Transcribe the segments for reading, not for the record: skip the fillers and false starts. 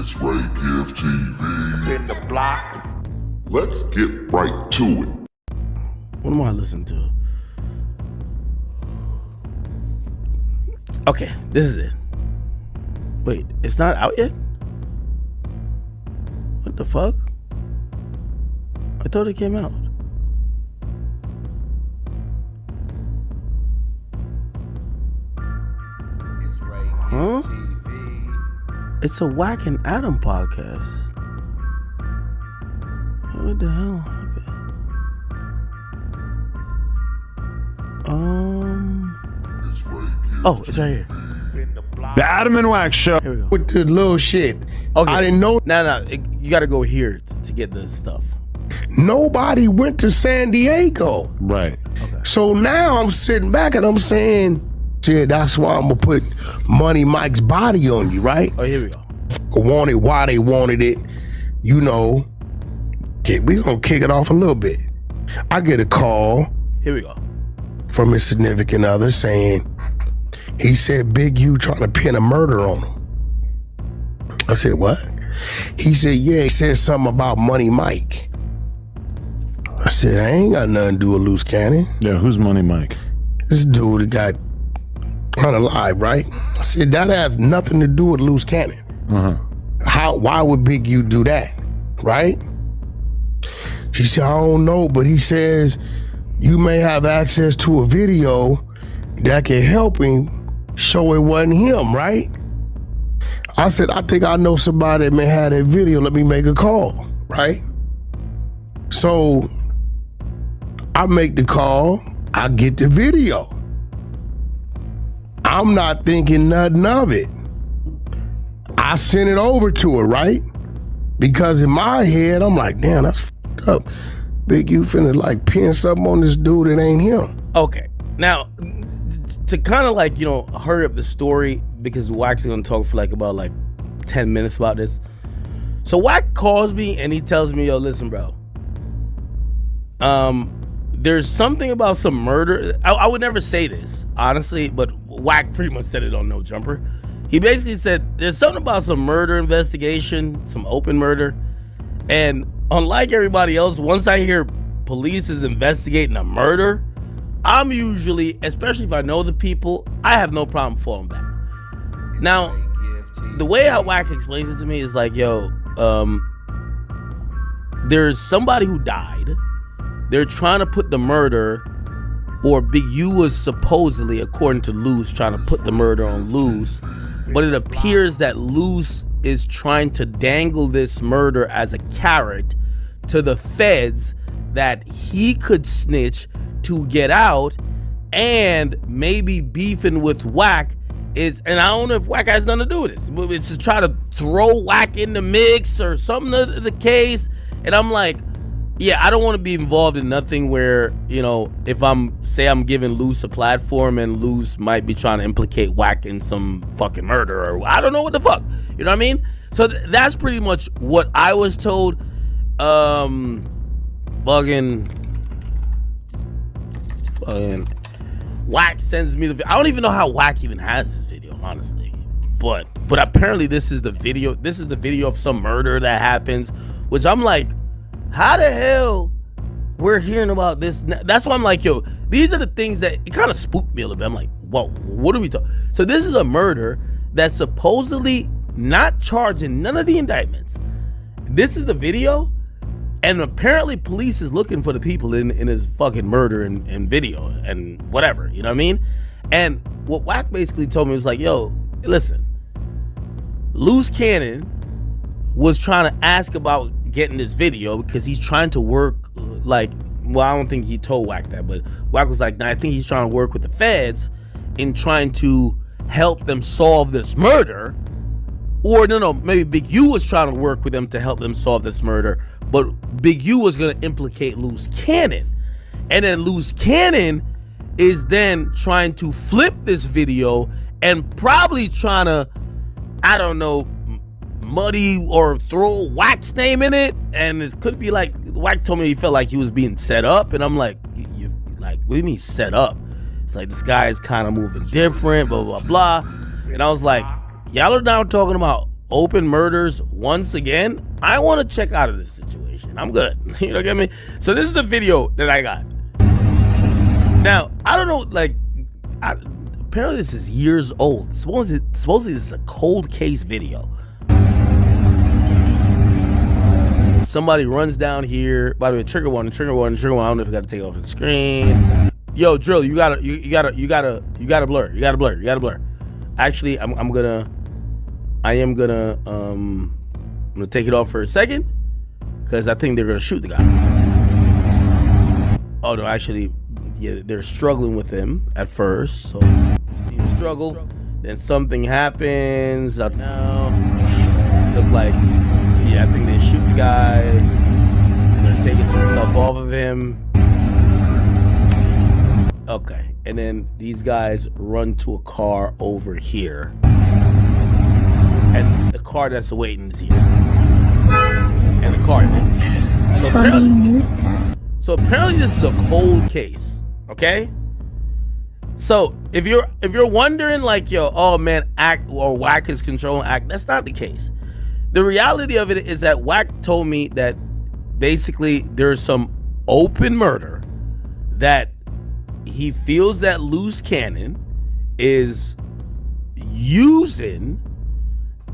It's Ray Give TV. In the block. Let's get right to it. What am I listening to? Okay, this is it. Wait, it's not out yet? What the fuck? I thought it came out. Huh? It's a Wack and Adam podcast. What the hell happened? Oh, it's right here. The Adam and Wack show. Here we go. With the little shit. Okay. I didn't know. No, you got to go here to get this stuff. Nobody went to San Diego. Right. Okay. So now I'm sitting back and I'm saying, shit, that's why I'm gonna put Money Mike's body on you, right? Oh, here we go. Wanted why they wanted it, you know. We gonna kick it off a little bit. I get a call Here we go. from his significant other saying, he said Big U trying to pin a murder on him. I said, what? He said, yeah, he said something about Money Mike. I said, I ain't got nothing to do with Luce Cannon. Yeah, who's Money Mike? This dude that got unalive, right? I said, that has nothing to do with Luce Cannon. Why would Big U do that, right? She said, I don't know, but he says you may have access to a video that can help him show it wasn't him, right? I said, I think I know somebody that may have that video. Let me make a call, right? So I make the call, I get the video. I'm not thinking nothing of it. I sent it over to her, right? Because in my head, I'm like, damn, that's fucked up. Big U finna like pin something on this dude that ain't him. Okay. Now, to kind of like, hurry up the story, because Wack's gonna talk for about 10 minutes about this. So Wack calls me and he tells me, yo, listen, bro. There's something about some murder. I would never say this, honestly, but Wack pretty much said it on No Jumper. He basically said there's something about some murder investigation, some open murder. And unlike everybody else, once I hear police is investigating a murder, I'm usually, especially if I know the people, I have no problem falling back. Now, the way how Wack explains it to me is like, yo, there's somebody who died. They're trying to put the murder, or Big U was supposedly, according to Luce, trying to put the murder on Luce. But it appears that Luce is trying to dangle this murder as a carrot to the feds that he could snitch to get out, and maybe beefing with Wack is, and I don't know if Wack has nothing to do with this, but it's to try to throw Wack in the mix or something of the case. And I'm like, yeah, I don't want to be involved in nothing where, if I'm giving Luce a platform and Luce might be trying to implicate Wack in some fucking murder, or I don't know what the fuck. You know what I mean? So that's pretty much what I was told. Fucking Wack sends me the. I don't even know how Wack even has this video, honestly. But apparently this is the video. This is the video of some murder that happens, which I'm like, how the hell we're hearing about this? That's why I'm like, yo, these are the things that it kind of spooked me a little bit. I'm like, whoa, what are we talking? So this is a murder that's supposedly not charging none of the indictments. This is the video, and apparently police is looking for the people in his fucking murder and video and whatever, you know what I mean? And what Wack basically told me was like, yo, listen, Luce Cannon was trying to ask about getting this video because he's trying to work I don't think he told Wack that, but Wack was like, nah, I think he's trying to work with the feds in trying to help them solve this murder. Or no, maybe Big U was trying to work with them to help them solve this murder, but Big U was gonna implicate Luce Cannon. And then Luce Cannon is then trying to flip this video and probably trying to, I don't know, muddy or throw Wack's name in it. And it could be like, Wack told me he felt like he was being set up, and I'm like, what do you mean set up? It's like, this guy is kind of moving different, blah, blah, blah. And I was like, y'all are now talking about open murders once again, I want to check out of this situation. I'm good. You know what I mean? So this is the video that I got. Now, I don't know, like, apparently this is years old. Supposedly this is a cold case video. Somebody runs down here. By the way, trigger warning. I don't know if I got to take it off the screen. Yo, Drill, you gotta blur. Actually, I'm gonna take it off for a second because I think they're gonna shoot the guy. Oh no, actually, yeah, they're struggling with him at first. So you see him struggle, then something happens. Now, look like, yeah, I think they shoot the guy. They're taking some stuff off of him. Okay, and then these guys run to a car over here. And the car that's awaiting is here. And the car is. So apparently this is a cold case, okay? So if you're wondering like, yo, oh man, Wack is controlling Act, that's not the case. The reality of it is that Wack told me that basically there's some open murder that he feels that Luce Cannon is using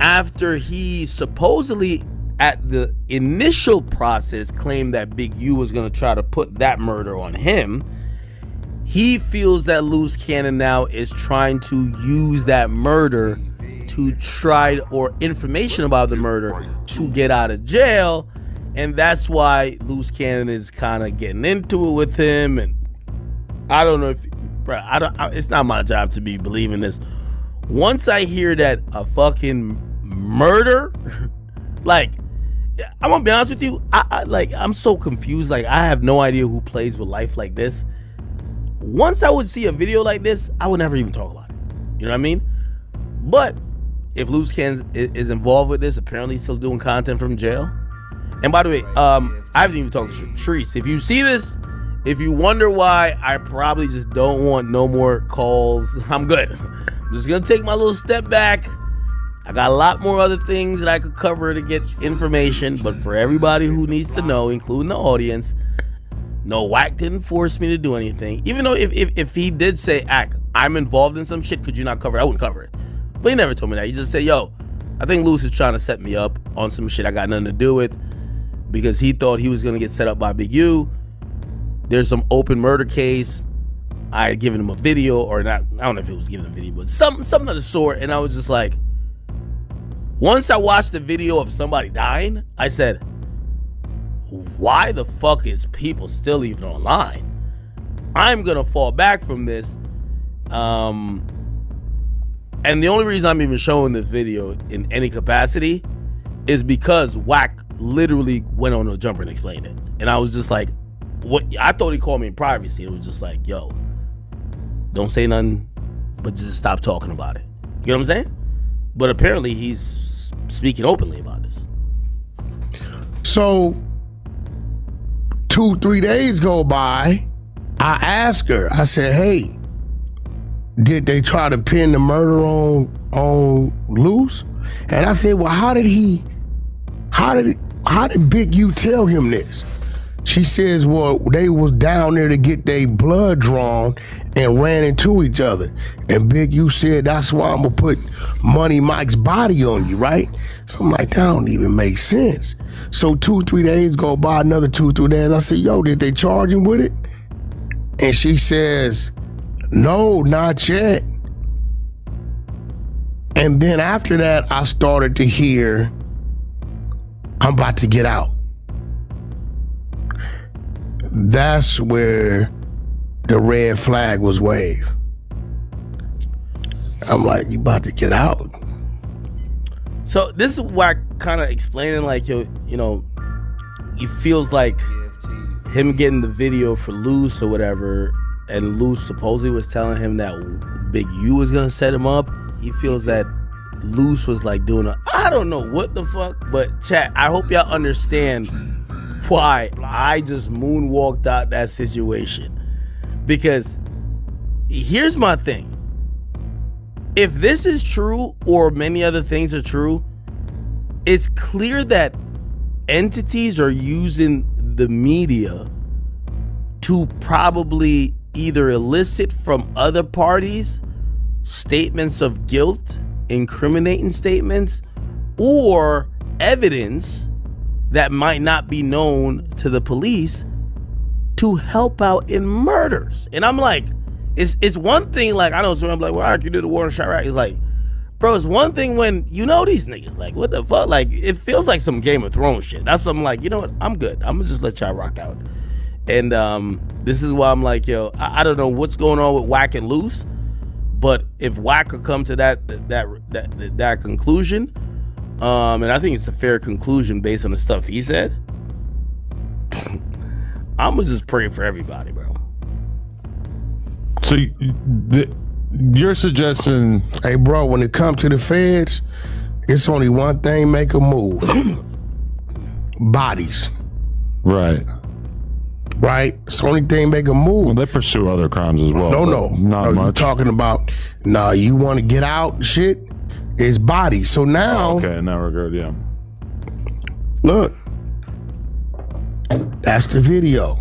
after he supposedly at the initial process claimed that Big U was going to try to put that murder on him. He feels that Luce Cannon now is trying to use that murder to try, or information about the murder, to get out of jail, and that's why Luce Cannon is kind of getting into it with him. And I don't know if, bro, it's not my job to be believing this. Once I hear that a fucking murder, like, I'm gonna be honest with you, I'm so confused. Like, I have no idea who plays with life like this. Once I would see a video like this, I would never even talk about it. You know what I mean? But if Luce Cannon is involved with this, apparently he's still doing content from jail. And by the way, I haven't even talked to CHARISSE. If you see this, if you wonder why I probably just don't want no more calls, I'm good. I'm just gonna take my little step back. I got a lot more other things that I could cover to get information, but for everybody who needs to know, including the audience, no, Wack didn't force me to do anything. Even though if he did say, Ack, I'm involved in some shit, could you not cover it? I wouldn't cover it. But he never told me that. He just said, yo, I think Luce is trying to set me up on some shit I got nothing to do with, because he thought he was gonna get set up by Big U. There's some open murder case. I had given him a video, or not, I don't know if it was giving him a video, but something of the sort, and I was just like, once I watched the video of somebody dying, I said, why the fuck is people still even online? I'm gonna fall back from this. And the only reason I'm even showing this video in any capacity is because Wack literally went on a jumper and explained it. And I was just like, what? I thought he called me in privacy. It was just like, yo, don't say nothing, but just stop talking about it. You know what I'm saying? But apparently he's speaking openly about this. So 2-3 days go by, I asked her, I said, hey, did they try to pin the murder on Luce? And I said, well, how did Big U tell him this? She says, well, they was down there to get their blood drawn and ran into each other. And Big U said, that's why I'm gonna put Money Mike's body on you, right? So I'm like, that don't even make sense. So 2-3 days go by, another 2-3 days. I said, yo, did they charge him with it? And she says, no, not yet. And then after that, I started to hear, I'm about to get out. That's where the red flag was waved. I'm like, you about to get out? So this is Wack kind of explaining, like, yo, you know, he feels like him getting the video for Luce or whatever, and Luce supposedly was telling him that Big U was gonna set him up. He feels that Luce was like doing I don't know what the fuck, but chat, I hope y'all understand why I just moonwalked out that situation. Because here's my thing. If this is true, or many other things are true, it's clear that entities are using the media to probably either elicit from other parties statements of guilt, incriminating statements, or evidence that might not be known to the police to help out in murders. And I'm like, it's one thing, like, I know someone like, well, you did the war in Chirac. It's like, bro, it's one thing when you know these niggas, like, what the fuck? Like, it feels like some Game of Thrones shit. That's something like, you know what, I'm good. I'm gonna just let y'all rock out. And this is why I'm like, yo, I don't know what's going on with Wack and Luce, but if Wack could come to that conclusion, and I think it's a fair conclusion based on the stuff he said, I'm gonna just pray for everybody, bro. So you're suggesting, hey, bro, when it comes to the feds, it's only one thing make a move. Bodies. right? Right? It's the only thing make a move. Well, they pursue other crimes as well. No, not you're much. talking about, nah, you want to get out, shit, it's bodies. So now, Okay, in that regard, yeah. look, that's the video.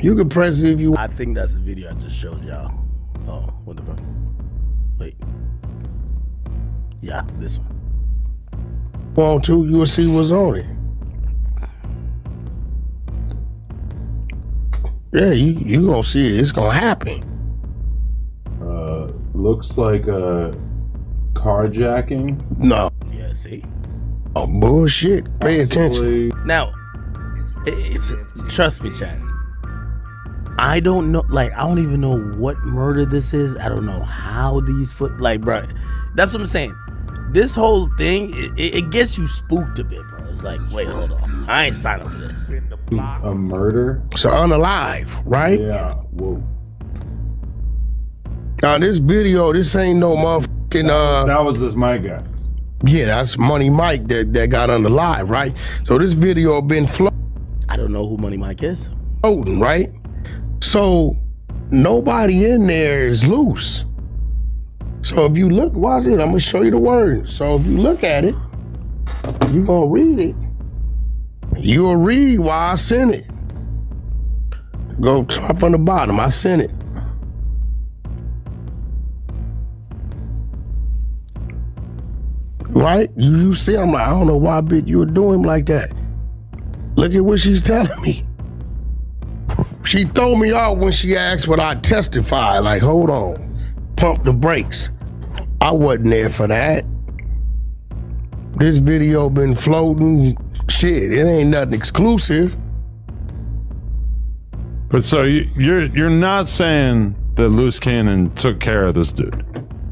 You can press it if you I think that's the video I just showed y'all. Oh, what the fuck? Wait. Yeah, this one. want to, you'll see what's on it. Yeah, you gonna see it. It's gonna happen. Looks like a carjacking. No. Yeah, see? Oh, bullshit. Pay attention. Now, it's trust me, Chad. I don't know, like, I don't even know what murder this is. I don't know how these like, bro, that's what I'm saying. This whole thing, it gets you spooked a bit, bro. It's like, wait, hold on. I ain't signed up for this. A murder? So unalive, right? Yeah. Whoa. Now this video, this ain't no motherfucking That was this my guy. yeah, that's Money Mike that got unalive, right? So this video been I don't know who Money Mike is. floating, right? So nobody in there is loose. So if you look, watch it, I'm gonna show you the word. So if you look at it, you gonna read it. You'll read why I sent it. Go top from the bottom, I sent it. Right? You see, I'm like, I don't know why, Big, you would do him like that. Look at what she's telling me. She threw me out when she asked what I testified. Like, hold on, pump the brakes. I wasn't there for that. This video been floating. Shit, it ain't nothing exclusive. But so you're not saying that Luce Cannon took care of this dude?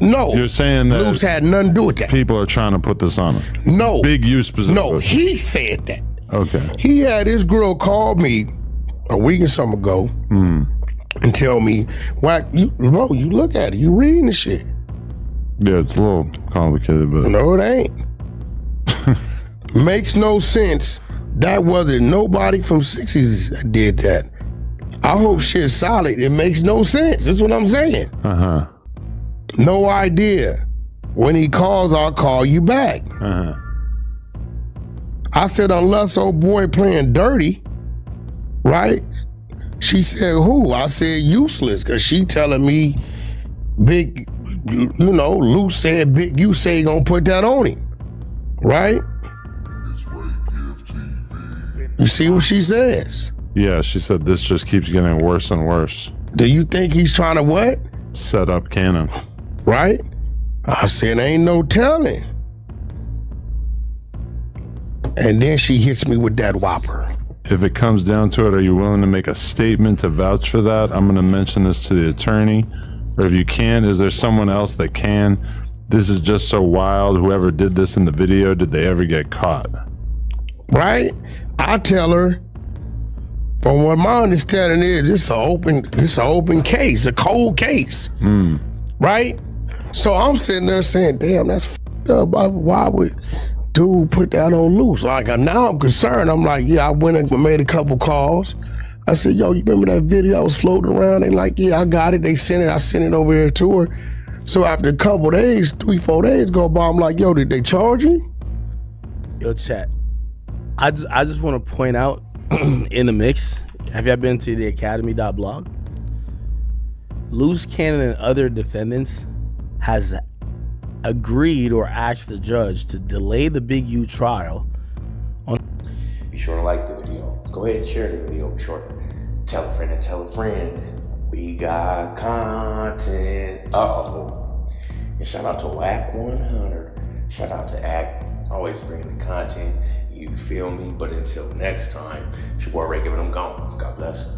No. You're saying that Luce had nothing to do with that. people are trying to put this on him? No. Big use specifically? No, he said that. Okay. He had his girl call me a week or something ago and tell me, Wack, bro, you look at it, you reading the shit. Yeah, it's a little complicated, but No, it ain't. Makes no sense. That wasn't nobody from 60s that did that. I hope shit's solid. It makes no sense. That's what I'm saying. uh-huh. No idea. When he calls, I'll call you back. Uh-huh. I said, unless old boy playing dirty, right? She said, who? I said, useless, because she telling me, Big, you know, Luce said, Big, you say you gonna put that on him, right? You see what she says? Yeah, she said this just keeps getting worse and worse. Do you think he's trying to what? Set up Cannon. Right? I said, ain't no telling. And then she hits me with that whopper. If it comes down to it, are you willing to make a statement to vouch for that? I'm going to mention this to the attorney. Or if you can, is there someone else that can? This is just so wild. Whoever did this in the video, did they ever get caught? Right? I tell her, from what my understanding is, it's an open case, a cold case. Right? So I'm sitting there saying, damn, that's fucked up. Why would dude put that on Luce? Like, now I'm concerned. I'm like, yeah, I went and made a couple calls. I said, yo, you remember that video that was floating around? They like, yeah, I got it. They sent it. I sent it over here to her. So after a couple days, 3-4 days go by, I'm like, yo, did they charge you? Yo, chat. I just want to point out in the mix. Have y'all been to the academy.blog? Luce Cannon and other defendants has agreed or asked the judge to delay the Big U trial. Be sure to like the video. Go ahead and share the video. Be sure to tell a friend and tell a friend. We got content. Uh-oh. And shout out to Wack 100. Shout out to Act. Always bringing the content. You feel me? But until next time, it's your boy Ray giving them gone. God bless.